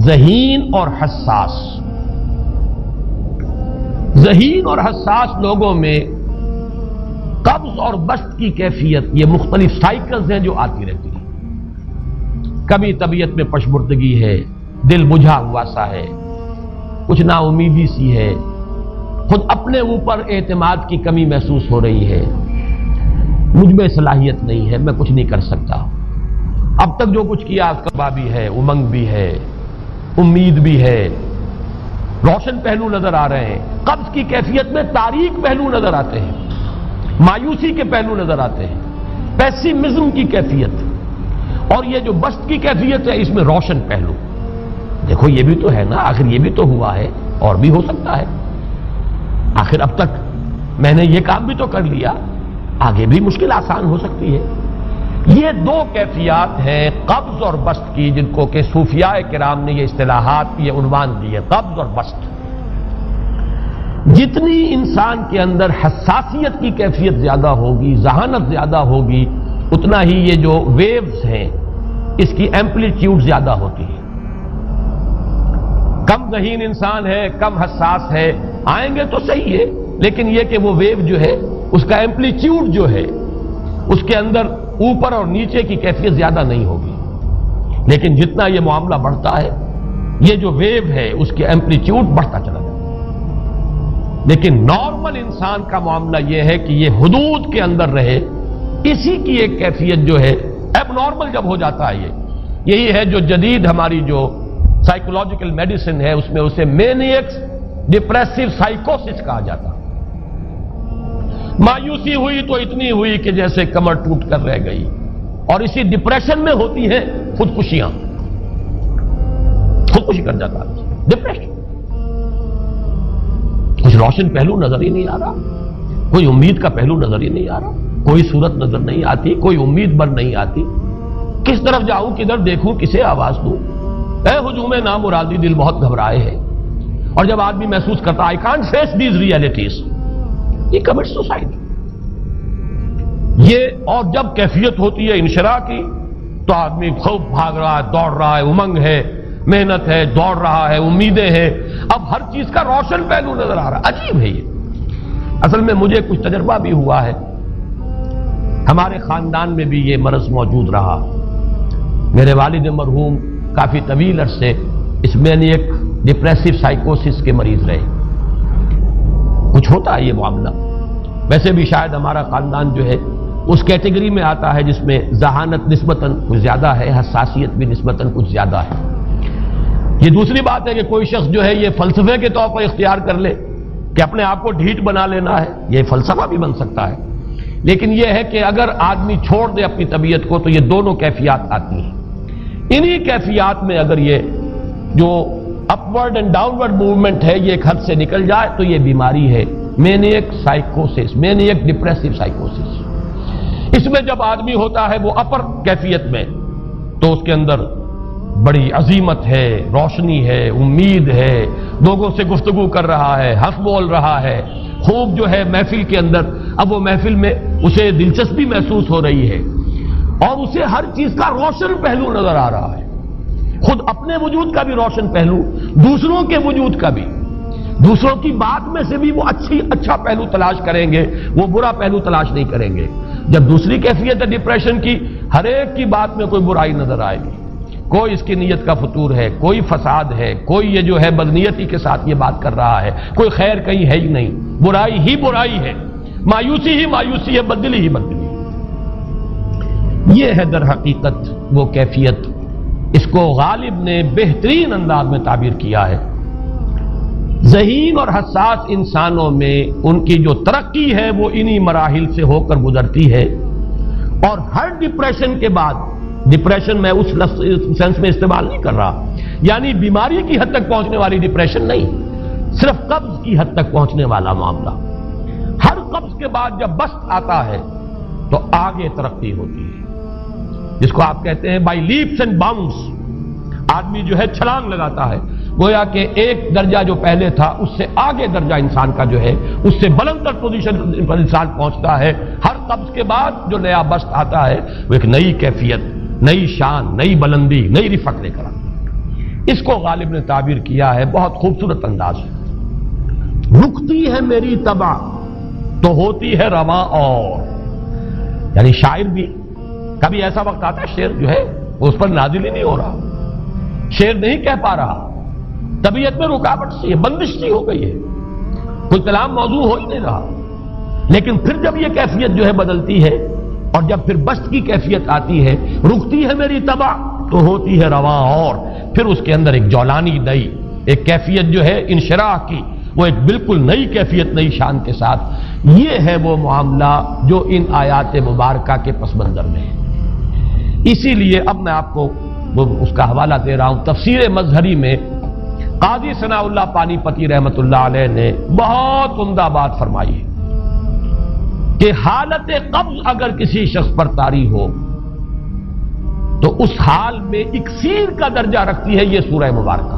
ذہین اور حساس. ذہین اور حساس لوگوں میں قبض اور بسط کی کیفیت، یہ مختلف سائیکلز ہیں جو آتی رہتی ہیں. کبھی طبیعت میں پشمردگی ہے، دل بجھا ہوا سا ہے، کچھ نا امیدی سی ہے، خود اپنے اوپر اعتماد کی کمی محسوس ہو رہی ہے، مجھ میں صلاحیت نہیں ہے، میں کچھ نہیں کر سکتا، اب تک جو کچھ کیا کبا بھی ہے، امنگ بھی ہے، امید بھی ہے، روشن پہلو نظر آ رہے ہیں. قبض کی کیفیت میں تاریک پہلو نظر آتے ہیں، مایوسی کے پہلو نظر آتے ہیں، پیسیمزم کی کیفیت. اور یہ جو بسط کی کیفیت ہے اس میں روشن پہلو. دیکھو یہ بھی تو ہے نا، آخر یہ بھی تو ہوا ہے اور بھی ہو سکتا ہے، آخر اب تک میں نے یہ کام بھی تو کر لیا، آگے بھی مشکل آسان ہو سکتی ہے. یہ دو کیفیات ہیں قبض اور بسط کی، جن کو کہ صوفیاء کرام نے یہ اصطلاحات، یہ عنوان دیے، قبض اور بسط. جتنی انسان کے اندر حساسیت کی کیفیت زیادہ ہوگی، ذہانت زیادہ ہوگی، اتنا ہی یہ جو ویوز ہیں اس کی ایمپلیٹیوڈ زیادہ ہوتی ہے. کم ذہین انسان ہے، کم حساس ہے، آئیں گے تو صحیح ہے، لیکن یہ کہ وہ ویو جو ہے اس کا ایمپلیٹیوڈ جو ہے اس کے اندر اوپر اور نیچے کی کیفیت زیادہ نہیں ہوگی. لیکن جتنا یہ معاملہ بڑھتا ہے یہ جو ویو ہے اس کے ایمپلیٹیوڈ بڑھتا چلا جاتا ہے. لیکن نارمل انسان کا معاملہ یہ ہے کہ یہ حدود کے اندر رہے. اسی کی ایک کیفیت جو ہے ایب نارمل جب ہو جاتا ہے، یہی ہے جو جدید ہماری جو سائیکولوجیکل میڈیسن ہے اس میں اسے مینیکس ڈپریسو سائیکوسس کہا جاتا. مایوسی ہوئی تو اتنی ہوئی کہ جیسے کمر ٹوٹ کر رہ گئی، اور اسی ڈپریشن میں ہوتی ہیں خودکشیاں، خودکشی کر جاتا ہے ڈپریشن. کچھ روشن پہلو نظر ہی نہیں آ رہا، کوئی امید کا پہلو نظر ہی نہیں آ رہا، کوئی صورت نظر نہیں آتی، کوئی امید بر نہیں آتی. کس طرف جاؤں، کدھر دیکھوں، کسے آواز دوں؟ اے ہجوم نامرادی دل بہت گھبرائے ہے. اور جب آدمی محسوس کرتا I can't face these realities، یہ commits suicide. یہ اور جب کیفیت ہوتی ہے انشراح کی تو آدمی خوب بھاگ رہا ہے، دوڑ رہا ہے، امنگ ہے، محنت ہے، دوڑ رہا ہے، امیدیں ہیں، اب ہر چیز کا روشن پہلو نظر آ رہا ہے. عجیب ہے یہ. اصل میں مجھے کچھ تجربہ بھی ہوا ہے، ہمارے خاندان میں بھی یہ مرض موجود رہا. میرے والد مرحوم کافی طویل عرصے اس مینیک ڈپریسو سائیکوسس کے مریض رہے. کچھ ہوتا ہے یہ معاملہ. ویسے بھی شاید ہمارا خاندان جو ہے اس کیٹیگری میں آتا ہے جس میں ذہانت نسبتاً کچھ زیادہ ہے، حساسیت بھی نسبتاً کچھ زیادہ ہے. یہ دوسری بات ہے کہ کوئی شخص جو ہے یہ فلسفے کے طور پر اختیار کر لے کہ اپنے آپ کو ڈھیٹ بنا لینا ہے، یہ فلسفہ بھی بن سکتا ہے. لیکن یہ ہے کہ اگر آدمی چھوڑ دے اپنی طبیعت کو تو یہ دونوں کیفیات آتی ہیں. انہی کیفیات میں اگر یہ جو اپورڈ اینڈ ڈاؤنورڈ موومنٹ ہے یہ ایک حد سے نکل جائے تو یہ بیماری ہے مینیک سائیکوسس، مینیک ڈپریسو سائیکوسس. اس میں جب آدمی ہوتا ہے وہ اپر کیفیت میں تو اس کے اندر بڑی عظیمت ہے، روشنی ہے، امید ہے، لوگوں سے گفتگو کر رہا ہے، ہنس بول رہا ہے، خوب جو ہے محفل کے اندر، اب وہ محفل میں اسے دلچسپی محسوس ہو رہی ہے اور اسے ہر چیز کا روشن پہلو نظر آ رہا ہے، خود اپنے وجود کا بھی روشن پہلو، دوسروں کے وجود کا بھی. دوسروں کی بات میں سے بھی وہ اچھا پہلو تلاش کریں گے، وہ برا پہلو تلاش نہیں کریں گے. جب دوسری کیفیت ہے ڈپریشن کی، ہر ایک کی بات میں کوئی برائی نظر آئے گی، کوئی اس کی نیت کا فطور ہے، کوئی فساد ہے، کوئی یہ جو ہے بدنیتی کے ساتھ یہ بات کر رہا ہے، کوئی خیر کہیں ہے ہی نہیں، برائی ہی برائی ہے، مایوسی ہی مایوسی ہے، بدلی ہی بدلی. یہ ہے در حقیقت وہ کیفیت. اس کو غالب نے بہترین انداز میں تعبیر کیا ہے. ذہین اور حساس انسانوں میں ان کی جو ترقی ہے وہ انہی مراحل سے ہو کر گزرتی ہے. اور ہر ڈپریشن کے بعد، ڈپریشن میں اس سینس میں استعمال نہیں کر رہا یعنی بیماری کی حد تک پہنچنے والی ڈپریشن نہیں، صرف قبض کی حد تک پہنچنے والا معاملہ. ہر قبض کے بعد جب بسط آتا ہے تو آگے ترقی ہوتی ہے، جس کو آپ کہتے ہیں بائی لیپس اینڈ باؤنڈس. آدمی جو ہے چھلانگ لگاتا ہے، گویا کہ ایک درجہ جو پہلے تھا اس سے آگے درجہ انسان کا جو ہے اس سے بلند تر پوزیشن پر انسان پہنچتا ہے. ہر قبض کے بعد جو نیا بسط آتا ہے وہ ایک نئی کیفیت، نئی شان، نئی بلندی، نئی رفعت لے کر آتا ہے. اس کو غالب نے تعبیر کیا ہے بہت خوبصورت انداز ہے. رکتی ہے میری طبع تو ہوتی ہے رواں اور. یعنی شاعر بھی کبھی ایسا وقت آتا ہے شعر جو ہے اس پر نازل ہی نہیں ہو رہا, شعر نہیں کہہ پا رہا, طبیعت میں رکاوٹ سی ہے, بندش سی ہو گئی ہے, کوئی کلام موضوع ہو ہی نہیں رہا. لیکن پھر جب یہ کیفیت جو ہے بدلتی ہے اور جب پھر بست کی کیفیت آتی ہے, رکتی ہے میری طبع تو ہوتی ہے رواں اور, پھر اس کے اندر ایک جولانی نئی ایک کیفیت جو ہے انشراح کی, وہ ایک بالکل نئی کیفیت نئی شان کے ساتھ. یہ ہے وہ معاملہ جو ان آیات مبارکہ کے پس منظر میں ہے. اسی لیے اب میں آپ کو اس کا حوالہ دے رہا ہوں. تفسیر مظہری میں قاضی ثناء اللہ پانی پتی رحمت اللہ علیہ نے بہت عمدہ بات فرمائی ہے کہ حالت قبض اگر کسی شخص پر طاری ہو تو اس حال میں اکسیر کا درجہ رکھتی ہے یہ سورہ مبارکہ,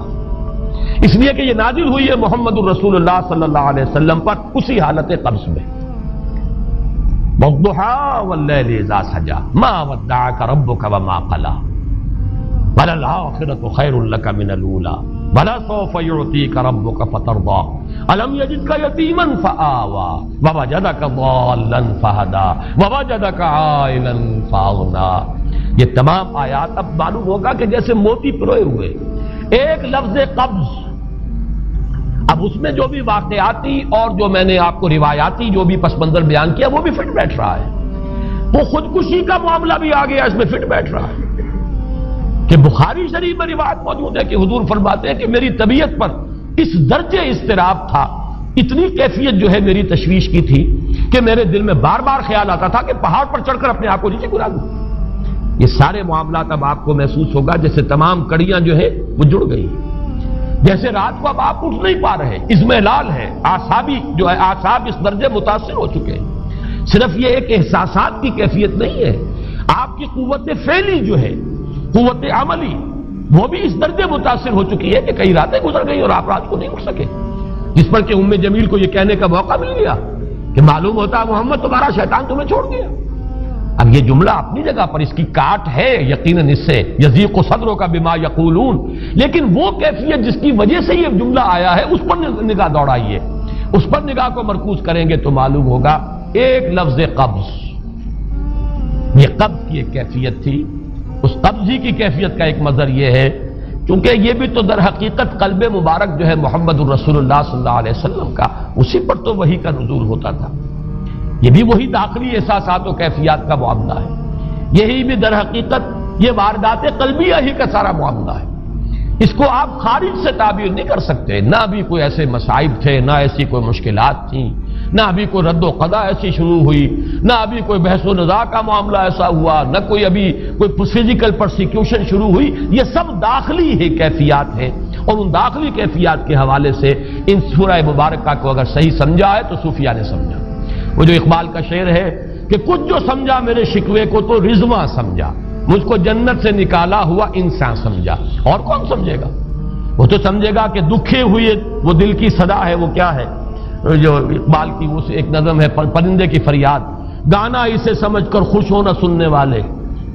اس لیے کہ یہ نازل ہوئی ہے محمد الرسول اللہ صلی اللہ علیہ وسلم پر اسی حالت قبض میں. والضحى والليل اذا سجى ما ودعك ربك وما قلى وللآخرة خير لك من الأولى ولسوف يعطيك ربك فترضى ألم يجدك يتيما فآوى ووجدك ضالا فهدى ووجدك عائلا فأغنى. یہ تمام آیات اب معلوم ہوگا کہ جیسے موتی پروئے ہوئے ایک لفظ قبض. اب اس میں جو بھی واقعاتی اور جو میں نے آپ کو روایاتی جو بھی پس منظر بیان کیا وہ بھی فٹ بیٹھ رہا ہے. وہ خودکشی کا معاملہ بھی آ گیا, اس میں فٹ بیٹھ رہا ہے کہ بخاری شریف میں روایت موجود ہے کہ حضور فرماتے ہیں کہ میری طبیعت پر اس درجے اضطراب تھا, اتنی کیفیت جو ہے میری تشویش کی تھی کہ میرے دل میں بار بار خیال آتا تھا کہ پہاڑ پر چڑھ کر اپنے آپ کو نیچے گرا دوں. یہ سارے معاملات اب آپ کو محسوس ہوگا جیسے تمام کڑیاں جو ہے وہ جڑ گئی, جیسے رات کو اب آپ اٹھ نہیں پا رہے, اضمحلال ہے, اعصابی جو ہے اعصاب اس درجے متاثر ہو چکے ہیں. صرف یہ ایک احساسات کی کیفیت نہیں ہے, آپ کی قوت فعلی جو ہے قوت عملی وہ بھی اس درجے متاثر ہو چکی ہے کہ کئی راتیں گزر گئی اور آپ رات کو نہیں اٹھ سکے, جس پر کہ ام جمیل کو یہ کہنے کا موقع مل گیا کہ معلوم ہوتا ہے محمد تمہارا شیطان تمہیں چھوڑ گیا. اب یہ جملہ اپنی جگہ پر اس کی کاٹ ہے یقیناً, اس سے یضیق صدرک بما یقولون, لیکن وہ کیفیت جس کی وجہ سے یہ جملہ آیا ہے اس پر نگاہ دوڑائیے, اس پر نگاہ کو مرکوز کریں گے تو معلوم ہوگا ایک لفظ قبض, یہ قبض کی ایک کیفیت تھی. اس قبضی کی کیفیت کا ایک مظہر یہ ہے کیونکہ یہ بھی تو در حقیقت قلب مبارک جو ہے محمد الرسول اللہ صلی اللہ علیہ وسلم کا, اسی پر تو وحی کا نزول ہوتا تھا. یہ بھی وہی داخلی احساسات و کیفیات کا معاملہ ہے, یہی بھی در حقیقت یہ واردات قلبیہ ہی کا سارا معاملہ ہے. اس کو آپ خارج سے تعبیر نہیں کر سکتے, نہ ابھی کوئی ایسے مصائب تھے, نہ ایسی کوئی مشکلات تھیں, نہ ابھی کوئی رد و قضا ایسی شروع ہوئی, نہ ابھی کوئی بحث و نزاع کا معاملہ ایسا ہوا, نہ کوئی ابھی کوئی فزیکل پرسیکیوشن شروع ہوئی. یہ سب داخلی ہی کیفیات ہیں اور ان داخلی کیفیات کے حوالے سے ان سورہ مبارکہ کو اگر صحیح سمجھا ہے تو صوفیہ نے سمجھا. وہ جو اقبال کا شعر ہے کہ کچھ جو سمجھا میرے شکوے کو تو رضواں سمجھا, مجھ کو جنت سے نکالا ہوا انسان سمجھا. اور کون سمجھے گا؟ وہ تو سمجھے گا کہ دکھے ہوئے وہ دل کی صدا ہے, وہ کیا ہے جو اقبال کی وہ ایک نظم ہے پرندے کی فریاد, گانا اسے سمجھ کر خوش ہونا سننے والے.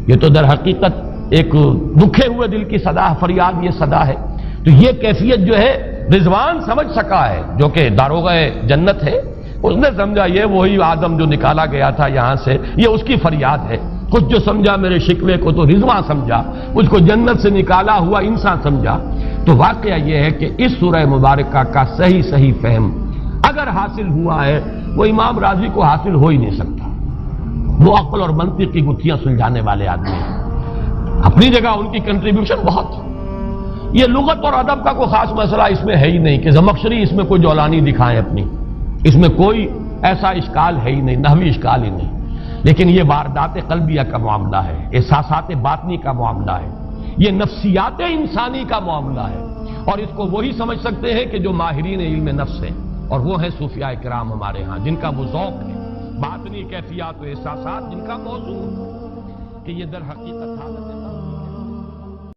یہ تو در حقیقت ایک دکھے ہوئے دل کی صدا فریاد, یہ صدا ہے. تو یہ کیفیت جو ہے رضوان سمجھ سکا ہے جو کہ داروغہ جنت ہے, اس نے سمجھا یہ وہی آدم جو نکالا گیا تھا یہاں سے, یہ اس کی فریاد ہے. کچھ جو سمجھا میرے شکوے کو تو رضواں سمجھا, مجھ کو جنت سے نکالا ہوا انسان سمجھا. تو واقعہ یہ ہے کہ اس سورہ مبارکہ کا صحیح فہم اگر حاصل ہوا ہے وہ امام راضی کو حاصل ہو ہی نہیں سکتا. وہ عقل اور منطق کی گتھیاں سلجھانے والے آدمی ہیں, اپنی جگہ ان کی کنٹریبیوشن بہت. یہ لغت اور ادب کا کوئی خاص مسئلہ اس میں ہے ہی نہیں کہ زمخشری اس میں کوئی جولانی دکھائیں اپنی, اس میں کوئی ایسا اشکال ہے ہی نہیں, نحوی اشکال ہی نہیں. لیکن یہ واردات قلبیہ کا معاملہ ہے, احساسات باطنی کا معاملہ ہے, یہ نفسیات انسانی کا معاملہ ہے. اور اس کو وہی سمجھ سکتے ہیں کہ جو ماہرین علم نفس ہیں, اور وہ ہیں صوفیاء کرام ہمارے ہاں, جن کا وہ ذوق ہے, باطنی کیفیات و احساسات جن کا موضوع کہ یہ در حقیقت حالت